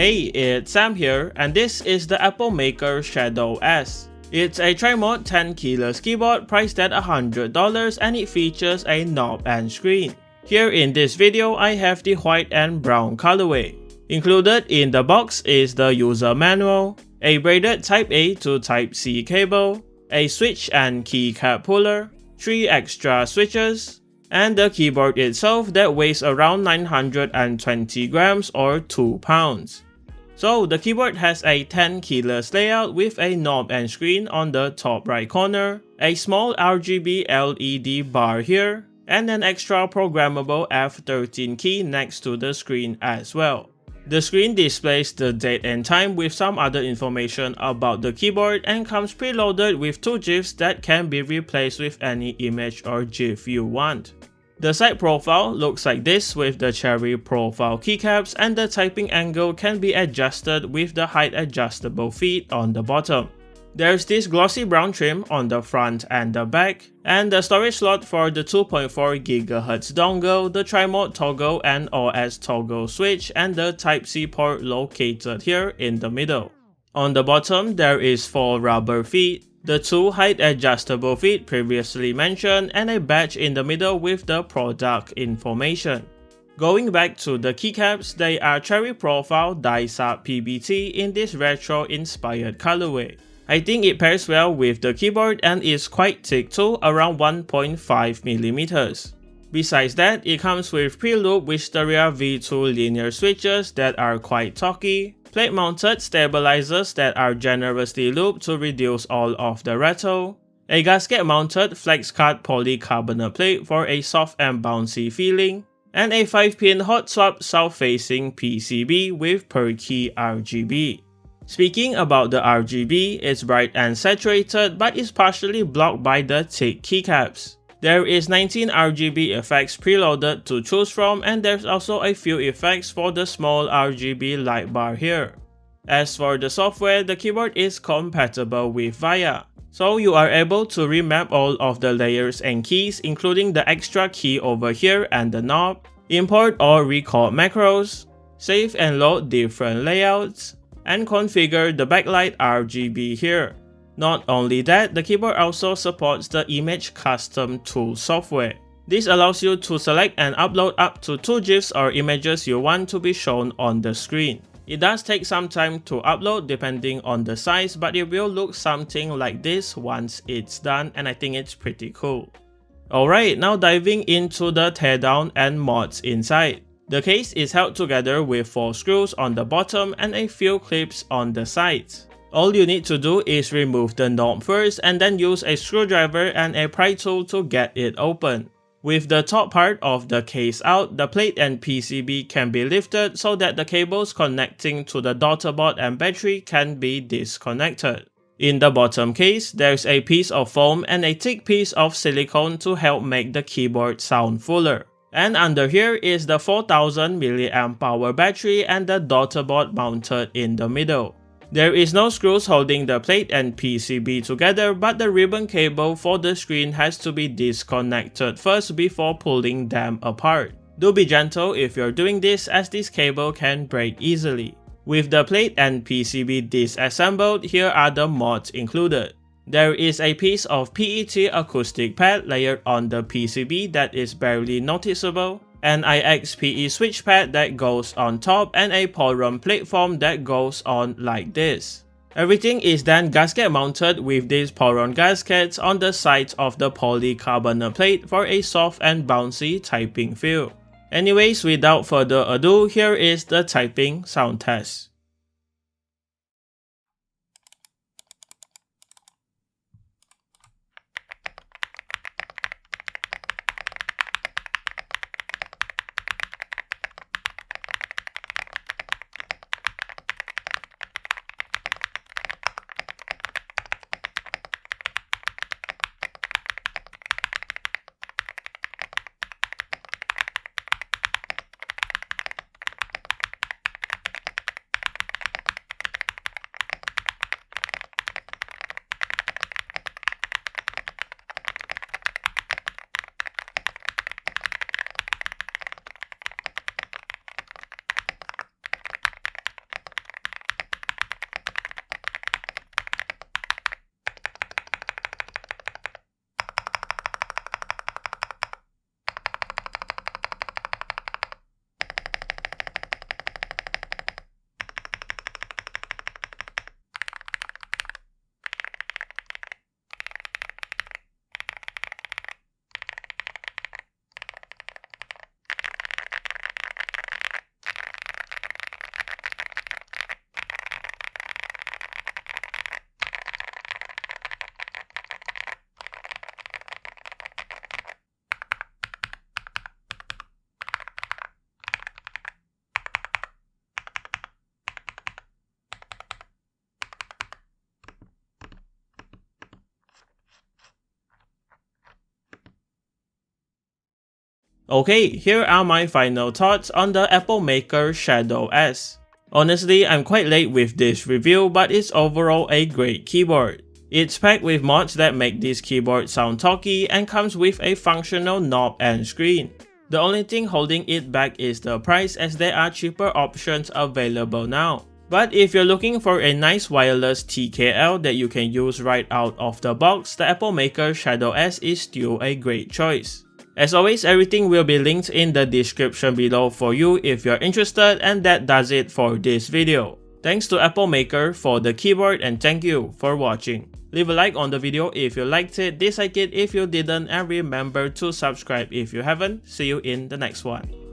Hey, it's Sam here, and this is the Epomaker Shadow-S. It's a tri-mode 10 keyless keyboard priced at $100 and it features a knob and screen. Here in this video, I have the white and brown colorway. Included in the box is the user manual, a braided Type A to Type C cable, a switch and keycap puller, 3 extra switches, and the keyboard itself that weighs around 920 grams or 2 pounds. So the keyboard has a 10 keyless layout with a knob and screen on the top right corner, a small RGB LED bar here, and an extra programmable F13 key next to the screen as well. The screen displays the date and time with some other information about the keyboard and comes preloaded with 2 GIFs that can be replaced with any image or GIF you want. The side profile looks like this with the cherry profile keycaps, and the typing angle can be adjusted with the height adjustable feet on the bottom. There's this glossy brown trim on the front and the back, and the storage slot for the 2.4 GHz dongle, the tri-mode toggle and OS toggle switch, and the Type-C port located here in the middle. On the bottom, there is 4 rubber feet, the 2 height adjustable feet previously mentioned, and a badge in the middle with the product information. Going back to the keycaps, they are cherry profile dice-up PBT in this retro-inspired colorway. I think it pairs well with the keyboard and is quite thick too, around 1.5mm. Besides that, it comes with pre-loop Wisteria V2 linear switches that are quite talky, plate-mounted stabilizers that are generously looped to reduce all of the rattle, a gasket-mounted flex-cut polycarbonate plate for a soft and bouncy feeling, and a 5-pin hot swap south-facing PCB with per-key RGB. Speaking about the RGB, it's bright and saturated but is partially blocked by the thick keycaps. There is 19 RGB effects preloaded to choose from, and there's also a few effects for the small RGB light bar here. As for the software, the keyboard is compatible with VIA, so you are able to remap all of the layers and keys, including the extra key over here and the knob, import or record macros, save and load different layouts, and configure the backlight RGB here. Not only that, the keyboard also supports the Image Custom Tool software. This allows you to select and upload up to 2 GIFs or images you want to be shown on the screen. It does take some time to upload depending on the size, but it will look something like this once it's done, and I think it's pretty cool. Alright, now diving into the teardown and mods inside. The case is held together with 4 screws on the bottom and a few clips on the sides. All you need to do is remove the knob first and then use a screwdriver and a pry tool to get it open. With the top part of the case out, the plate and PCB can be lifted so that the cables connecting to the daughterboard and battery can be disconnected. In the bottom case, there's a piece of foam and a thick piece of silicone to help make the keyboard sound fuller. And under here is the 4000 mAh power battery and the daughterboard mounted in the middle. There is no screws holding the plate and PCB together, but the ribbon cable for the screen has to be disconnected first before pulling them apart. Do be gentle if you're doing this, as this cable can break easily. With the plate and PCB disassembled, here are the mods included. There is a piece of PET acoustic pad layered on the PCB that is barely noticeable, an IXPE switch pad that goes on top, and a Porum platform that goes on like this. Everything is then gasket mounted with these Porum gaskets on the sides of the polycarbonate plate for a soft and bouncy typing feel. Anyways, without further ado, here is the typing sound test. Okay, here are my final thoughts on the Epomaker Shadow-S. Honestly, I'm quite late with this review, but it's overall a great keyboard. It's packed with mods that make this keyboard sound talky and comes with a functional knob and screen. The only thing holding it back is the price, as there are cheaper options available now. But if you're looking for a nice wireless TKL that you can use right out of the box, the Epomaker Shadow-S is still a great choice. As always, everything will be linked in the description below for you if you're interested, and that does it for this video. Thanks to Epomaker for the keyboard, and thank you for watching. Leave a like on the video if you liked it, dislike it if you didn't, and remember to subscribe if you haven't. See you in the next one.